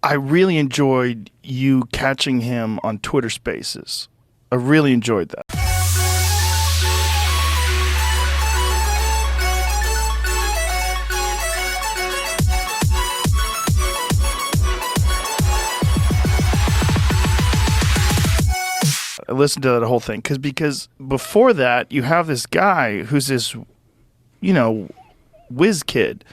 I really enjoyed you catching him on Twitter Spaces. I really enjoyed that. I listened to that whole thing because before that you have this guy who's this, whiz kid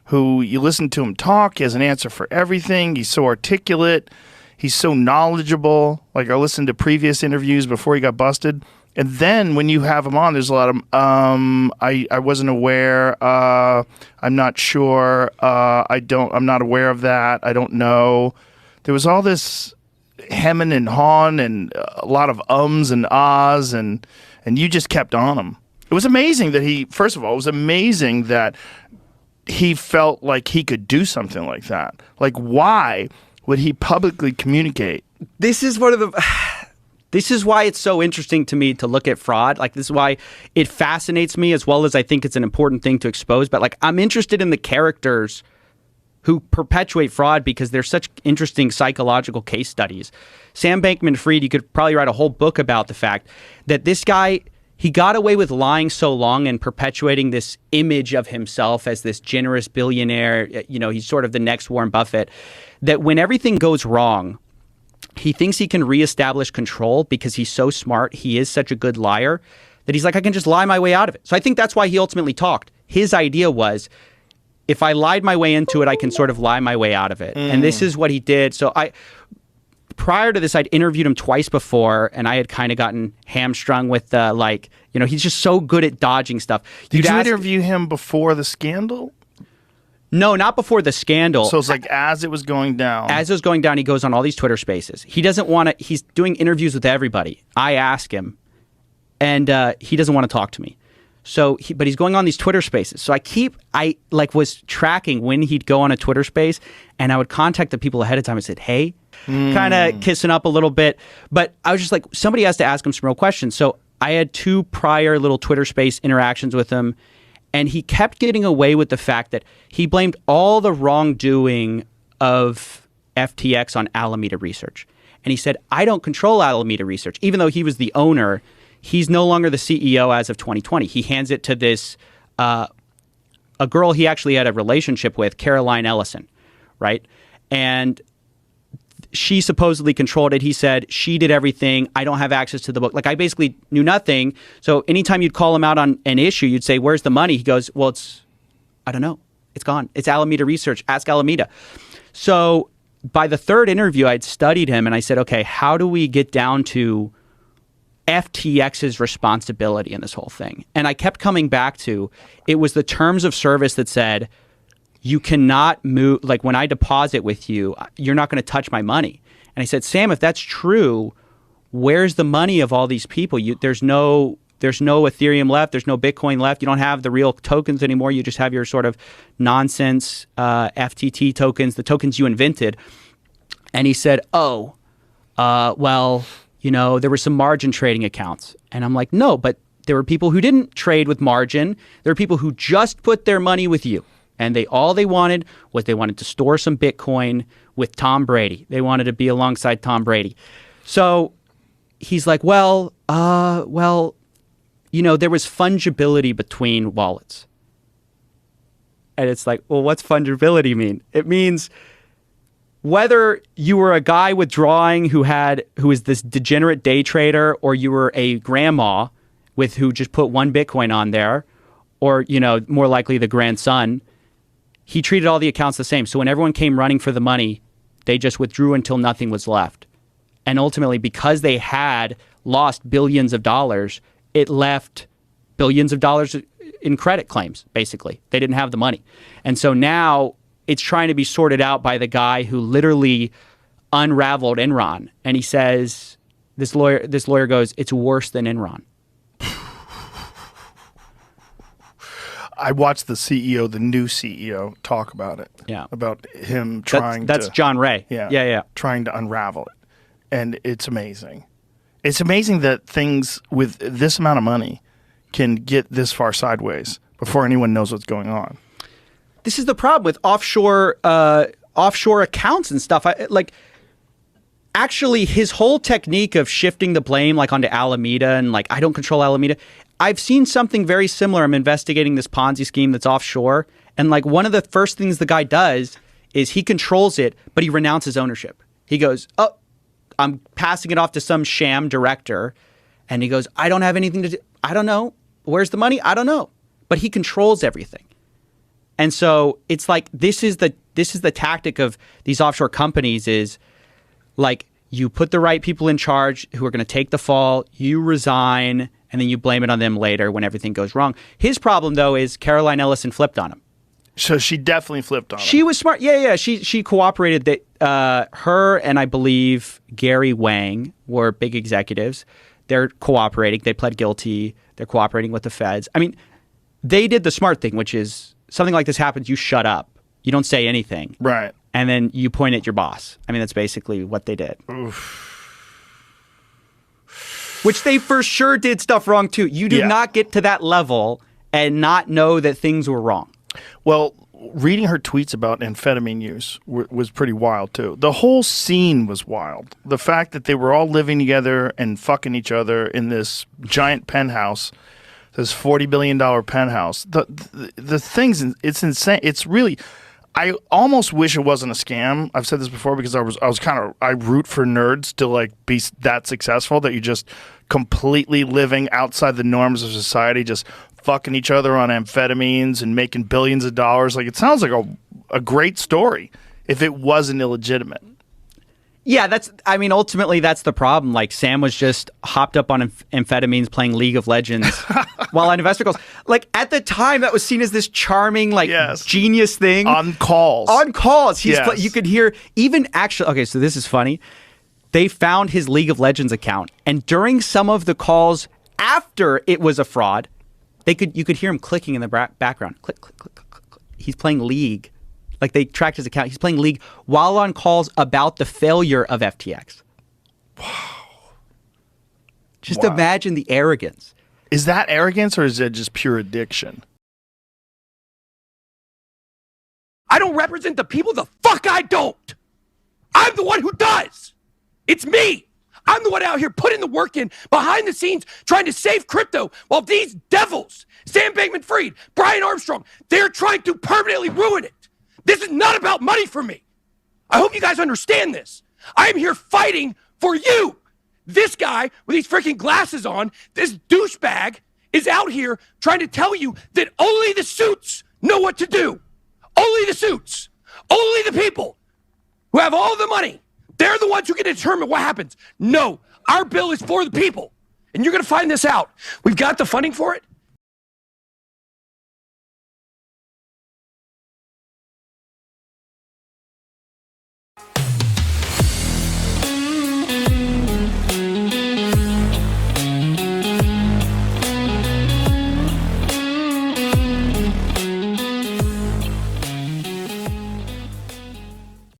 who you listen to him talk. He has an answer for everything. He's so articulate. He's so knowledgeable. Like I listened to previous interviews before he got busted. And then when you have him on, there's a lot of, I wasn't aware. I'm not sure. I'm not aware of that. I don't know. There was all this hemming and hawing and a lot of ums and ahs, and you just kept on him. It was amazing that first of all, it was amazing that he felt like he could do something like that. Like, why would he publicly communicate? This is why it's so interesting to me to look at fraud. Like, this is why it fascinates me, as well as I think it's an important thing to expose. But like, I'm interested in the characters who perpetuate fraud because they're such interesting psychological case studies. Sam Bankman Fried, you could probably write a whole book about the fact that this guy, he got away with lying so long and perpetuating this image of himself as this generous billionaire. He's sort of the next Warren Buffett, that when everything goes wrong, he thinks he can reestablish control because he's so smart. He is such a good liar that he's like, I can just lie my way out of it. So I think that's why he ultimately talked. His idea was, if I lied my way into it, I can sort of lie my way out of it. And this is what he did. So prior to this, I'd interviewed him twice before, and I had kind of gotten hamstrung with he's just so good at dodging stuff. Did you interview him before the scandal? No, not before the scandal. So it's like as it was going down. As it was going down, he goes on all these Twitter Spaces. He doesn't want to. He's doing interviews with everybody. I ask him, and he doesn't want to talk to me. So, but he's going on these Twitter Spaces. So I was tracking when he'd go on a Twitter Space, and I would contact the people ahead of time and said, hey, kind of kissing up a little bit. But I was just like, somebody has to ask him some real questions. So I had 2 prior little Twitter Space interactions with him, and he kept getting away with the fact that he blamed all the wrongdoing of FTX on Alameda Research. And he said, I don't control Alameda Research. Even though he was the owner, he's no longer the CEO as of 2020. He hands it to this, a girl he actually had a relationship with, Caroline Ellison, right? And she supposedly controlled it. He said, she did everything. I don't have access to the book. Like, I basically knew nothing. So anytime you'd call him out on an issue, you'd say, where's the money? He goes, well, I don't know. It's gone. It's Alameda Research. Ask Alameda. So by the 3rd interview, I'd studied him, and I said, okay, how do we get down to FTX's responsibility in this whole thing? And I kept coming back to, it was the terms of service that said, you cannot move, like when I deposit with you, you're not going to touch my money. And I said, Sam, if that's true, where's the money of all these people? There's no Ethereum left. There's no Bitcoin left. You don't have the real tokens anymore. You just have your sort of nonsense FTT tokens, the tokens you invented. And he said, well, there were some margin trading accounts. And I'm like, no, but there were people who didn't trade with margin. There were people who just put their money with you. And all they wanted was they wanted to store some Bitcoin with Tom Brady. They wanted to be alongside Tom Brady. So he's like, there was fungibility between wallets. And it's like, well, what's fungibility mean? It means whether you were a guy withdrawing who is this degenerate day trader, or you were a grandma who just put 1 Bitcoin on there, or, more likely the grandson, he treated all the accounts the same. So when everyone came running for the money, they just withdrew until nothing was left. And ultimately, because they had lost billions of dollars, it left billions of dollars in credit claims, basically. They didn't have the money. And so now it's trying to be sorted out by the guy who literally unraveled Enron. And he says, this lawyer goes, it's worse than Enron. I watched the new CEO, talk about it. Yeah. About him trying that's John Ray. Yeah. Trying to unravel it. And it's amazing. It's amazing that things with this amount of money can get this far sideways before anyone knows what's going on. This is the problem with offshore offshore accounts and stuff. Actually, his whole technique of shifting the blame like onto Alameda and like, I don't control Alameda. I've seen something very similar. I'm investigating this Ponzi scheme that's offshore. And like one of the first things the guy does is he controls it, but he renounces ownership. He goes, oh, I'm passing it off to some sham director. And he goes, I don't have anything to do. I don't know. Where's the money? I don't know. But he controls everything. And so it's like, this is the tactic of these offshore companies is like, you put the right people in charge who are going to take the fall, you resign, and then you blame it on them later when everything goes wrong. His problem, though, is Caroline Ellison flipped on him. So she definitely flipped on him. She was smart. Yeah. She cooperated. That her and I believe Gary Wang were big executives. They're cooperating. They pled guilty. They're cooperating with the feds. I mean, they did the smart thing, which is something like this happens, you shut up. You don't say anything. Right. And then you point at your boss. I mean, that's basically what they did. Oof. Which they for sure did stuff wrong too. You do not get to that level and not know that things were wrong. Well, reading her tweets about amphetamine use was pretty wild too. The whole scene was wild. The fact that they were all living together and fucking each other in this giant penthouse, this $40 billion penthouse. The things, it's insane. It's really, I almost wish it wasn't a scam. I've said this before because I root for nerds to like be that successful, that you just completely living outside the norms of society, just fucking each other on amphetamines and making billions of dollars. Like, it sounds like a great story if it wasn't illegitimate. Yeah, ultimately that's the problem. Like, Sam was just hopped up on amphetamines playing League of Legends while on investor calls. Like, at the time, that was seen as this charming, like, genius thing. On calls. On calls. You could hear, even actually, okay, so this is funny. They found his League of Legends account, and during some of the calls after it was a fraud, you could hear him clicking in the background. Click, click, click, click, click. He's playing League. Like, they tracked his account. He's playing League while on calls about the failure of FTX. Wow. Just imagine the arrogance. Is that arrogance or is it just pure addiction? I don't represent the people. The fuck I don't. I'm the one who does. It's me. I'm the one out here putting the work in behind the scenes trying to save crypto while these devils, Sam Bankman Fried, Brian Armstrong, they're trying to permanently ruin it. This is not about money for me. I hope you guys understand this. I am here fighting for you. This guy with these freaking glasses on, this douchebag, is out here trying to tell you that only the suits know what to do. Only the suits. Only the people who have all the money. They're the ones who can determine what happens. No, our bill is for the people. And you're going to find this out. We've got the funding for it.